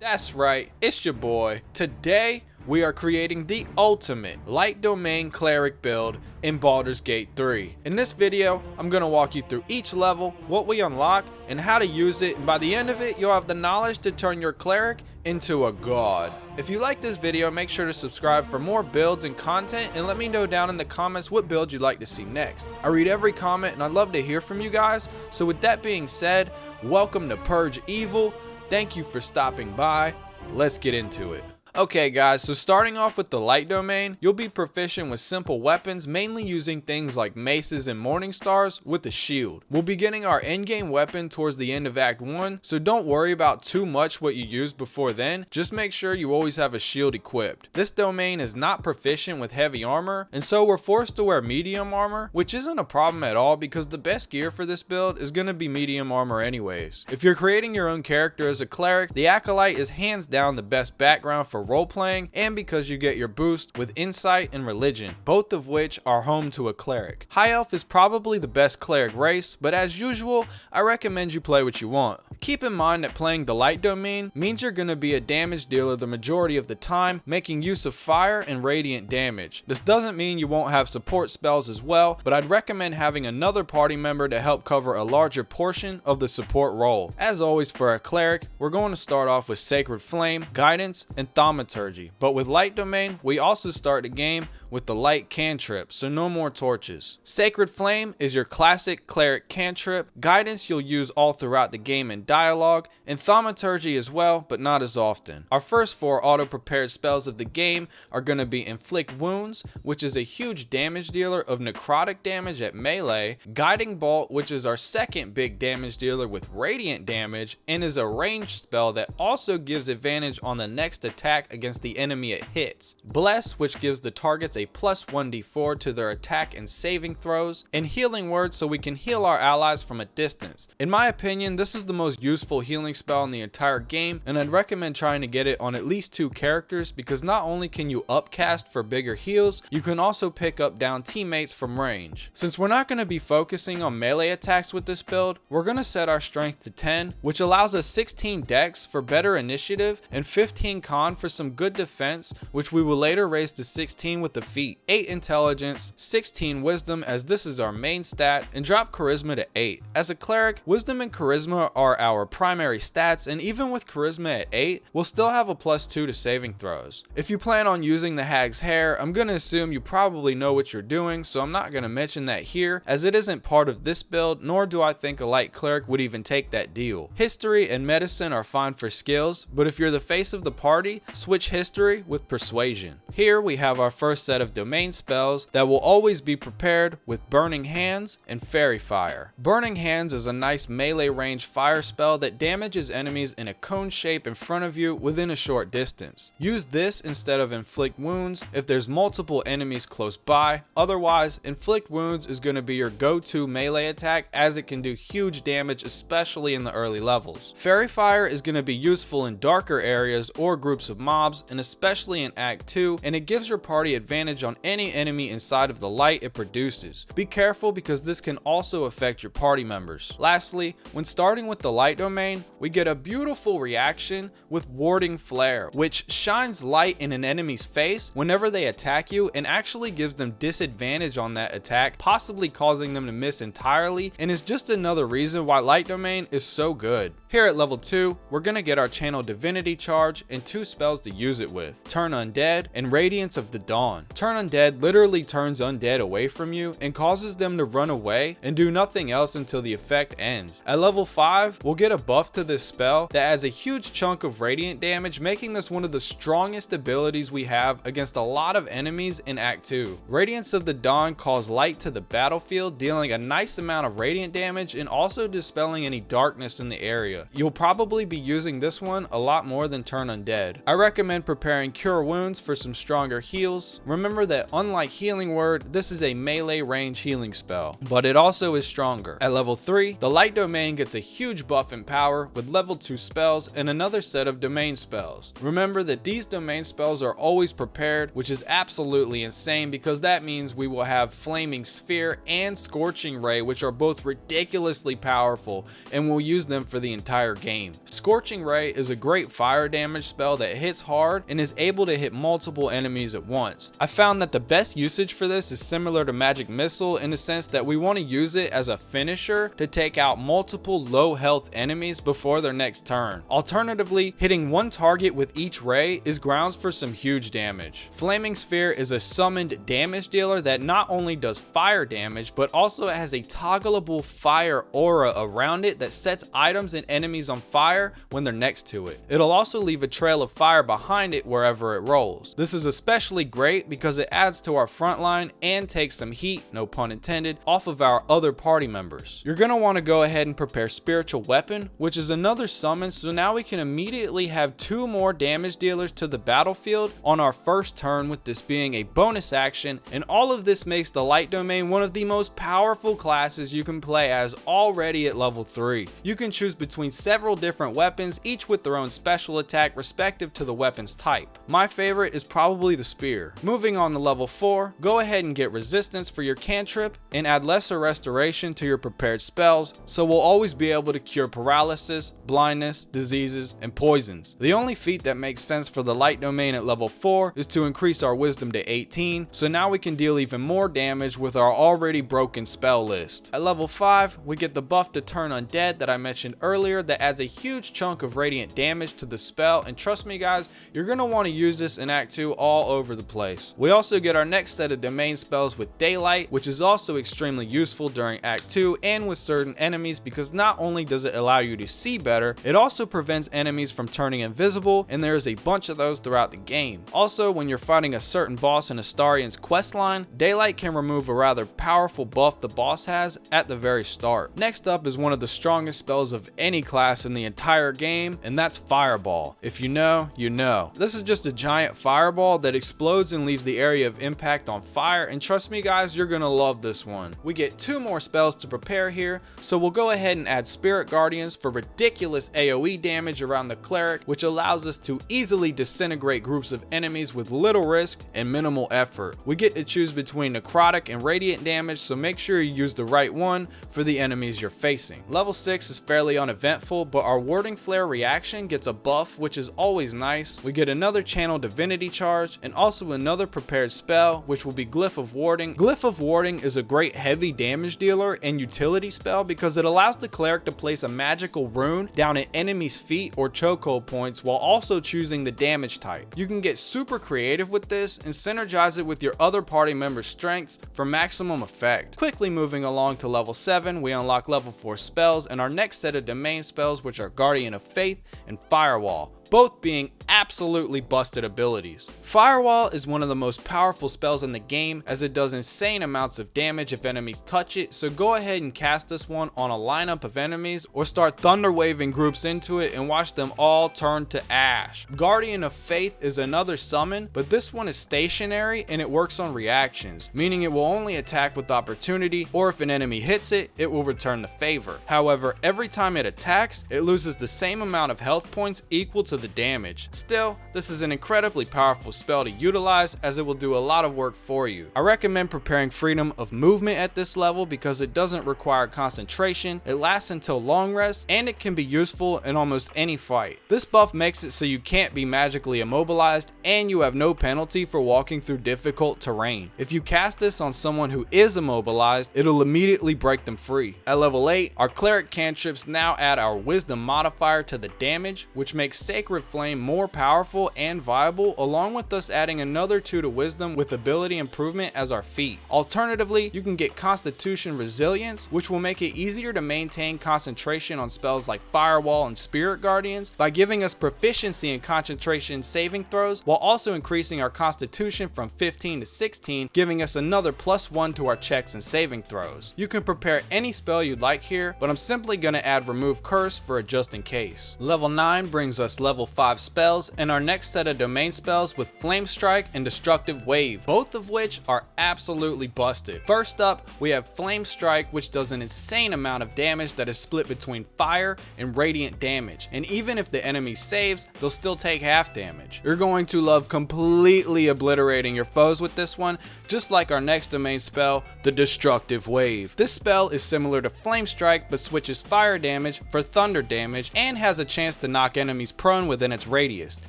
That's right, it's your boy. Today, we are creating the ultimate Light Domain Cleric build in Baldur's Gate 3. In this video, I'm going to walk you through each level, what we unlock, and how to use it, and by the end of it, you'll have the knowledge to turn your cleric into a god. If you like this video, make sure to subscribe for more builds and content, and let me know down in the comments what build you'd like to see next. I read every comment, and I'd love to hear from you guys, so with that being said, welcome to Purge Evil. Thank you for stopping by. Let's get into it. Okay guys, so starting off with the light domain, you'll be proficient with simple weapons, mainly using things like maces and morning stars with a shield. We'll be getting our endgame weapon towards the end of Act 1, so don't worry about too much what you used before then, just make sure you always have a shield equipped. This domain is not proficient with heavy armor, and so we're forced to wear medium armor, which isn't a problem at all because the best gear for this build is going to be medium armor anyways. If you're creating your own character as a cleric, the Acolyte is hands down the best background for role-playing, and because you get your boost with insight and religion, both of which are home to a cleric. High Elf is probably the best cleric race, but as usual, I recommend you play what you want. Keep in mind that playing the light domain means you're going to be a damage dealer the majority of the time, making use of fire and radiant damage. This doesn't mean you won't have support spells as well, but I'd recommend having another party member to help cover a larger portion of the support role. As always for a cleric, we're going to start off with Sacred Flame, Guidance, and Thaumaturgy, but with light domain, we also start the game with the light cantrip, so no more torches. Sacred Flame is your classic cleric cantrip, Guidance you'll use all throughout the game in dialogue, and Thaumaturgy as well, but not as often. Our first 4 auto-prepared spells of the game are going to be Inflict Wounds, which is a huge damage dealer of necrotic damage at melee, Guiding Bolt, which is our second big damage dealer with radiant damage, and is a ranged spell that also gives advantage on the next attack against the enemy it hits. Bless, which gives the targets a plus 1d4 to their attack and saving throws, and Healing Word so we can heal our allies from a distance. In my opinion, this is the most useful healing spell in the entire game, and I'd recommend trying to get it on at least 2 characters because not only can you upcast for bigger heals, you can also pick up down teammates from range. Since we're not going to be focusing on melee attacks with this build, we're going to set our strength to 10, which allows us 16 dex for better initiative and 15 con for some good defense, which we will later raise to 16 with the feat, 8 intelligence, 16 wisdom as this is our main stat, and drop charisma to 8. As a cleric, wisdom and charisma are our primary stats, and even with charisma at 8, we'll still have a plus 2 to saving throws. If you plan on using the Hag's Hair, I'm going to assume you probably know what you're doing, so I'm not going to mention that here as it isn't part of this build, nor do I think a light cleric would even take that deal. History and medicine are fine for skills, but if you're the face of the party, switch history with persuasion. Here we have our first set of domain spells that will always be prepared with Burning Hands and Fairy Fire. Burning Hands is a nice melee range fire spell that damages enemies in a cone shape in front of you within a short distance. Use this instead of Inflict Wounds if there's multiple enemies close by, otherwise Inflict Wounds is going to be your go-to melee attack as it can do huge damage especially in the early levels. Fairy Fire is going to be useful in darker areas or groups of mobs and especially in Act 2, and it gives your party advantage on any enemy inside of the light it produces. Be careful because this can also affect your party members. Lastly, when starting with the light domain, we get a beautiful reaction with Warding Flare, which shines light in an enemy's face whenever they attack you and actually gives them disadvantage on that attack, possibly causing them to miss entirely, and is just another reason why light domain is so good. Here at level 2, we're going to get our channel Divinity Charge and 2 spells to use it with, Turn Undead and Radiance of the Dawn. Turn Undead literally turns undead away from you and causes them to run away and do nothing else until the effect ends. At level 5, we'll get a buff to this spell that adds a huge chunk of radiant damage, making this one of the strongest abilities we have against a lot of enemies in Act 2. Radiance of the Dawn calls light to the battlefield, dealing a nice amount of radiant damage and also dispelling any darkness in the area. You'll probably be using this one a lot more than Turn Undead. I recommend preparing Cure Wounds for some stronger heals. Remember Remember that unlike Healing Word, this is a melee range healing spell, but it also is stronger. At level 3, the Light Domain gets a huge buff in power with level 2 spells and another set of domain spells. Remember that these domain spells are always prepared, which is absolutely insane because that means we will have Flaming Sphere and Scorching Ray, which are both ridiculously powerful, and we'll use them for the entire game. Scorching Ray is a great fire damage spell that hits hard and is able to hit multiple enemies at once. I found that the best usage for this is similar to Magic Missile in the sense that we want to use it as a finisher to take out multiple low health enemies before their next turn. Alternatively, hitting one target with each ray is grounds for some huge damage. Flaming Sphere is a summoned damage dealer that not only does fire damage, but also has a toggleable fire aura around it that sets items and enemies on fire when they're next to it. It'll also leave a trail of fire behind it wherever it rolls. This is especially great because it adds to our front line and takes some heat, no pun intended, off of our other party members. You're gonna want to go ahead and prepare Spiritual Weapon, which is another summon, so now we can immediately have 2 more damage dealers to the battlefield on our first turn, with this being a bonus action, and all of this makes the Light Domain one of the most powerful classes you can play as already at level 3. You can choose between several different weapons, each with their own special attack respective to the weapon's type. My favorite is probably the spear. Moving on to level 4, go ahead and get resistance for your cantrip and add lesser restoration to your prepared spells, so we'll always be able to cure paralysis, blindness, diseases, and poisons. The only feat that makes sense for the Light Domain at level 4 is to increase our wisdom to 18, so now we can deal even more damage with our already broken spell list. At level 5, we get the buff to turn undead that I mentioned earlier that adds a huge chunk of radiant damage to the spell, and trust me guys, you're going to want to use this in Act 2 all over the place. We also get our next set of domain spells with Daylight, which is also extremely useful during Act 2 and with certain enemies because not only does it allow you to see better, it also prevents enemies from turning invisible, and there is a bunch of those throughout the game. Also, when you're fighting a certain boss in Astarion's questline, Daylight can remove a rather powerful buff the boss has at the very start. Next up is one of the strongest spells of any class in the entire game, and that's Fireball. If you know, you know. This is just a giant fireball that explodes and leaves the area of impact on fire, and trust me guys, you're gonna love this one. We get 2 more spells to prepare here, so we'll go ahead and add Spirit Guardians for ridiculous AoE damage around the cleric, which allows us to easily disintegrate groups of enemies with little risk and minimal effort. We get to choose between necrotic and radiant damage, so make sure you use the right one for the enemies you're facing. Level 6 is fairly uneventful, but our Warding Flare reaction gets a buff, which is always nice. We get another Channel Divinity charge and also another prepared spell, which will be Glyph of Warding. Glyph of Warding is a great heavy damage dealer and utility spell because it allows the cleric to place a magical rune down an enemy's feet or chokehold points while also choosing the damage type. You can get super creative with this and synergize it with your other party members' strengths for maximum effect. Quickly moving along to level 7, we unlock level 4 spells and our next set of domain spells, which are Guardian of Faith and Firewall, both being absolutely busted abilities. Firewall is one of the most powerful spells in the game as it does insane amounts of damage if enemies touch it, so go ahead and cast this one on a lineup of enemies or start thunder waving groups into it and watch them all turn to ash. Guardian of Faith is another summon, but this one is stationary and it works on reactions, meaning it will only attack with opportunity, or if an enemy hits it, it will return the favor. However, every time it attacks, it loses the same amount of health points equal to the damage. Still, this is an incredibly powerful spell to utilize as it will do a lot of work for you. I recommend preparing Freedom of Movement at this level because it doesn't require concentration, it lasts until long rest, and it can be useful in almost any fight. This buff makes it so you can't be magically immobilized and you have no penalty for walking through difficult terrain. If you cast this on someone who is immobilized, it'll immediately break them free. At level 8, our cleric cantrips now add our wisdom modifier to the damage, which makes Sacred Flame more powerful and viable, along with us adding another 2 to wisdom with ability improvement as our feat. Alternatively, you can get Constitution Resilience, which will make it easier to maintain concentration on spells like Firewall and Spirit Guardians by giving us proficiency in concentration saving throws while also increasing our Constitution from 15 to 16, giving us another +1 to our checks and saving throws. You can prepare any spell you'd like here, but I'm simply going to add Remove Curse for a just in case. Level 9 brings us level 5 spells spells and our next set of domain spells with Flame Strike and Destructive Wave, both of which are absolutely busted. First up, we have Flame Strike, which does an insane amount of damage that is split between fire and radiant damage, and even if the enemy saves, they'll still take half damage. You're going to love completely obliterating your foes with this one, just like our next domain spell, the Destructive Wave. This spell is similar to Flame Strike but switches fire damage for thunder damage and has a chance to knock enemies prone within its radius.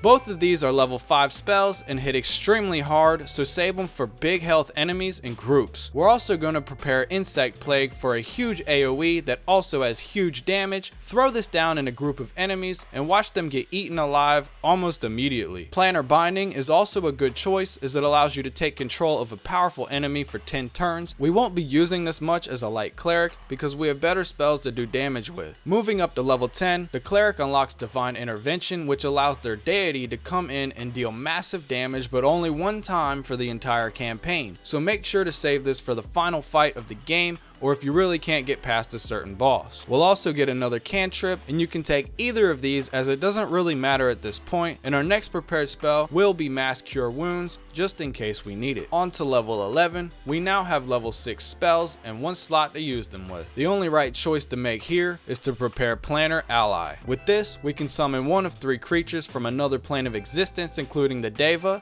Both of these are level 5 spells and hit extremely hard, so save them for big health enemies and groups. We're also going to prepare Insect Plague for a huge AoE that also has huge damage. Throw this down in a group of enemies and watch them get eaten alive almost immediately. Planner Binding is also a good choice as it allows you to take control of a powerful enemy for 10 turns. We won't be using this much as a light cleric because we have better spells to do damage with. Moving up to level 10, the cleric unlocks Divine Intervention, which allows their deity to come in and deal massive damage but only one time for the entire campaign. So make sure to save this for the final fight of the game, or if you really can't get past a certain boss. We'll also get another cantrip, and you can take either of these as it doesn't really matter at this point, and our next prepared spell will be Mass Cure Wounds, just in case we need it. On to level 11, we now have level 6 spells and one slot to use them with. The only right choice to make here is to prepare Planner Ally. With this, we can summon one of 3 creatures from another plane of existence, including the Diva,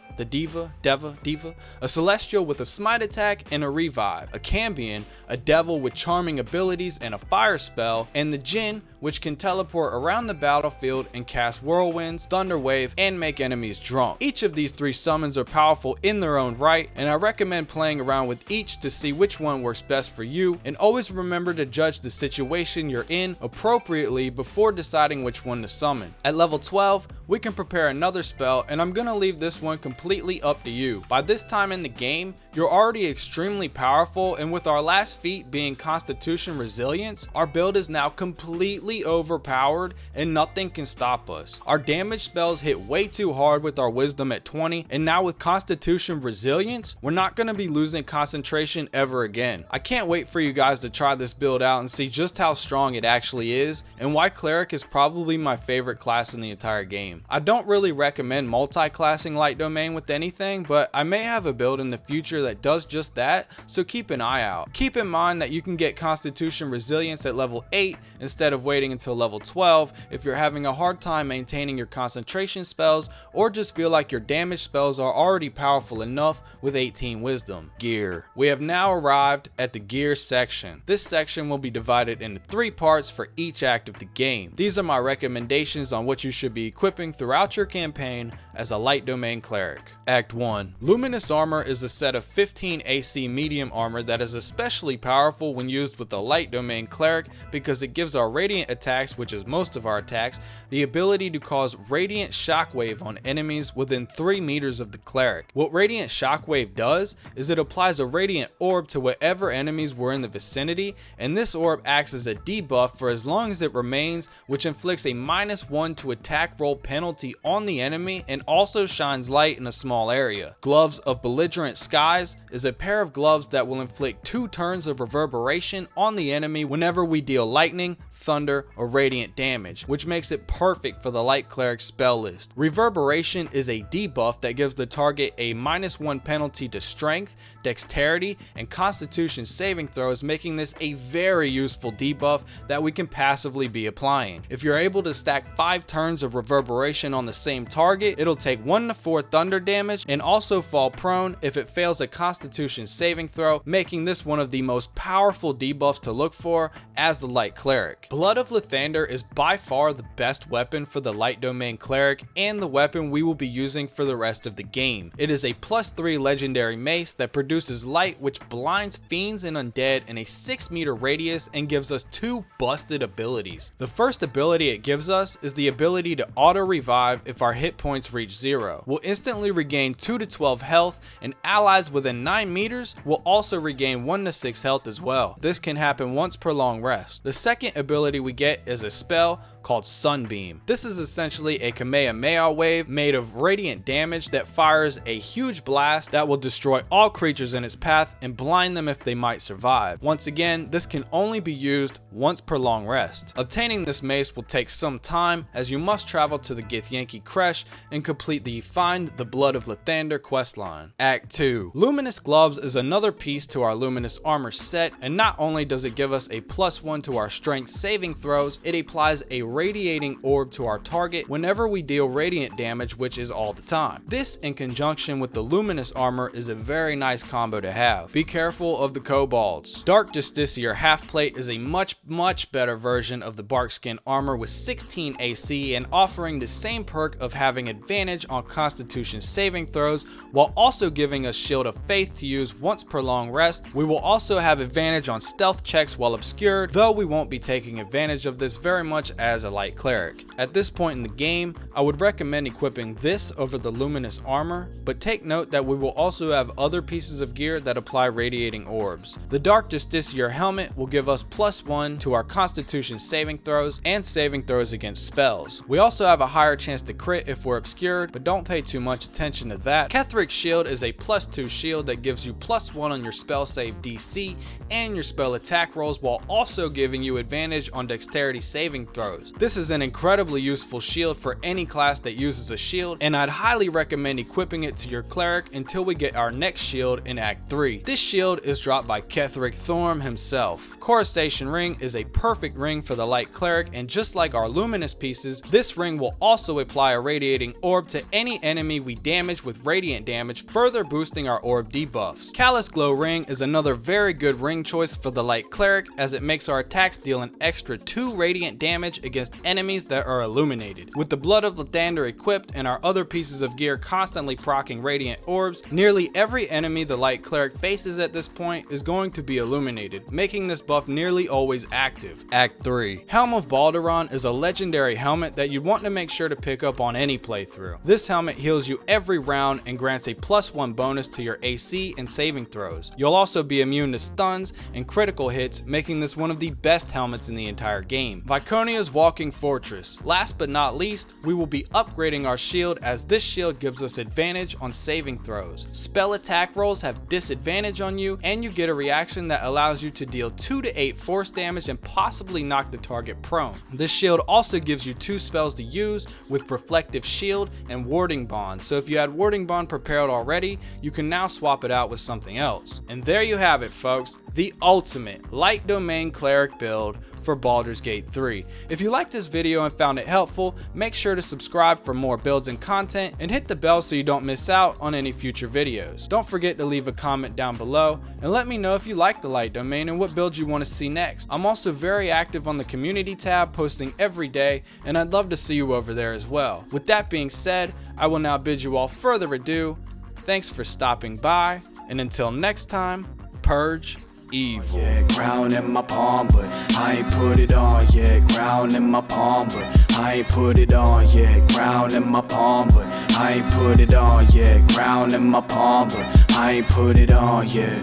a Celestial with a Smite attack and a Revive, a Cambion, a Devil with charming abilities and a fire spell, and the Djinn, which can teleport around the battlefield and cast whirlwinds, thunder wave, and make enemies drunk. Each of these 3 summons are powerful in their own right, and I recommend playing around with each to see which one works best for you, and always remember to judge the situation you're in appropriately before deciding which one to summon. At level 12, we can prepare another spell, and I'm gonna leave this one completely up to you. By this time in the game, you're already extremely powerful, and with our last feat being Constitution Resilience, our build is now completely overpowered and nothing can stop us. Our damage spells hit way too hard with our Wisdom at 20, and now with Constitution Resilience, we're not going to be losing concentration ever again. I can't wait for you guys to try this build out and see just how strong it actually is, and why Cleric is probably my favorite class in the entire game. I don't really recommend multi-classing Light Domain with anything, but I may have a build in the future that does just that, so keep an eye out. Keep in mind that you can get Constitution Resilience at level 8 instead of waiting until level 12 if you're having a hard time maintaining your concentration spells or just feel like your damage spells are already powerful enough with 18 Wisdom. Gear. We have now arrived at the gear section. This section will be divided into 3 parts for each act of the game. These are my recommendations on what you should be equipping throughout your campaign as a Light Domain Cleric. Act 1. Luminous Armor is a set of 15 AC medium armor that is especially powerful when used with a Light Domain Cleric because it gives our radiant attacks, which is most of our attacks, the ability to cause radiant shockwave on enemies within 3 meters of the cleric. What radiant shockwave does is it applies a radiant orb to whatever enemies were in the vicinity, and this orb acts as a debuff for as long as it remains, which inflicts a -1 to attack roll penalty on the enemy and also shines light in a small area. Gloves of Belligerent Skies is a pair of gloves that will inflict 2 turns of reverberation on the enemy whenever we deal lightning, thunder, or radiant damage, which makes it perfect for the Light Cleric spell list. Reverberation is a debuff that gives the target a -1 penalty to strength, dexterity, and constitution saving throws, making this a very useful debuff that we can passively be applying. If you're able to stack 5 turns of reverberation on the same target, it'll take 1 to 4 thunder damage and also fall prone if it fails a constitution saving throw, making this one of the most powerful debuffs to look for as the Light Cleric. Blood of Lathander is by far the best weapon for the Light Domain Cleric and the weapon we will be using for the rest of the game. It is a +3 legendary mace that produces light which blinds fiends and undead in a 6-meter radius and gives us 2 busted abilities. The first ability it gives us is the ability to auto revive if our hit points reach 0. We'll instantly regain 2 to 12 health, and allies within 9 meters will also regain 1 to 6 health as well. This can happen once per long rest. The second ability we get is a spell called Sunbeam. This is essentially a Kamehameha wave made of radiant damage that fires a huge blast that will destroy all creatures in its path and blind them if they might survive. Once again, this can only be used once per long rest. Obtaining this mace will take some time, as you must travel to the Githyanki Creche and complete the Find the Blood of Lathander questline. Act 2. Luminous Gloves is another piece to our Luminous Armor set, and not only does it give us a +1 to our strength saving throws, it applies a radiating orb to our target whenever we deal radiant damage, which is all the time. This, in conjunction with the Luminous Armor, is a very nice combo to have. Be careful of the kobolds. Dark Justiciar Halfplate is a much better version of the Barkskin armor with 16 AC and offering the same perk of having advantage on Constitution saving throws while also giving us Shield of Faith to use once per long rest. We will also have advantage on stealth checks while obscured, though we won't be taking advantage of this very much as a light cleric. At this point in the game, I would recommend equipping this over the Luminous Armor, but take note that we will also have other pieces of gear that apply radiating orbs. The Dark Justiciar helmet will give us +1 to our Constitution saving throws and saving throws against spells. We also have a higher chance to crit if we're obscured, but don't pay too much attention to that. Kethric's Shield is a +2 shield that gives you +1 on your spell save DC and your spell attack rolls, while also giving you advantage on dexterity saving throws. This is an incredibly useful shield for any class that uses a shield, and I'd highly recommend equipping it to your cleric until we get our next shield in Act 3. This shield is dropped by Ketheric Thorm himself. Coruscation Ring is a perfect ring for the light cleric, and just like our luminous pieces, this ring will also apply a radiating orb to any enemy we damage with radiant damage, further boosting our orb debuffs. Callous Glow Ring is another very good ring choice for the light cleric, as it makes our attacks deal an extra 2 radiant damage against enemies that are illuminated. With the Blood of Lathander equipped and our other pieces of gear constantly proccing radiant orbs, nearly every enemy the light cleric faces at this point is going to be illuminated, making this buff nearly always active. Act 3. Helm of Balduran is a legendary helmet that you want to make sure to pick up on any playthrough. This helmet heals you every round and grants a +1 bonus to your AC and saving throws. You'll also be immune to stuns and critical hits, making this one of the best helmets in the entire game. Viconia's Walking Fortress. Last but not least, we will be upgrading our shield, as this shield gives us advantage on saving throws. Spell attack rolls have disadvantage on you, and you get a reaction that allows you to deal 2 to 8 force damage and possibly knock the target prone. This shield also gives you 2 spells to use with Reflective Shield and Warding Bond, so if you had Warding Bond prepared already, you can now swap it out with something else. And there you have it, folks, the ultimate Light Domain Cleric build for Baldur's Gate 3. If you liked this video and found it helpful, make sure to subscribe for more builds and content, and hit the bell so you don't miss out on any future videos. Don't forget to leave a comment down below and let me know if you like the Light Domain and what builds you want to see next. I'm also very active on the community tab, posting every day, and I'd love to see you over there as well. With that being said, I will now bid you all further ado. Thanks for stopping by, and until next time, Purge evil. Yeah, crown in my palm, but I ain't put it on. Yeah, crown in my palm, but I ain't put it on. Yeah, crown in my palm, but I ain't put it on. Yeah, crown in my palm, but I ain't put it on. Yeah.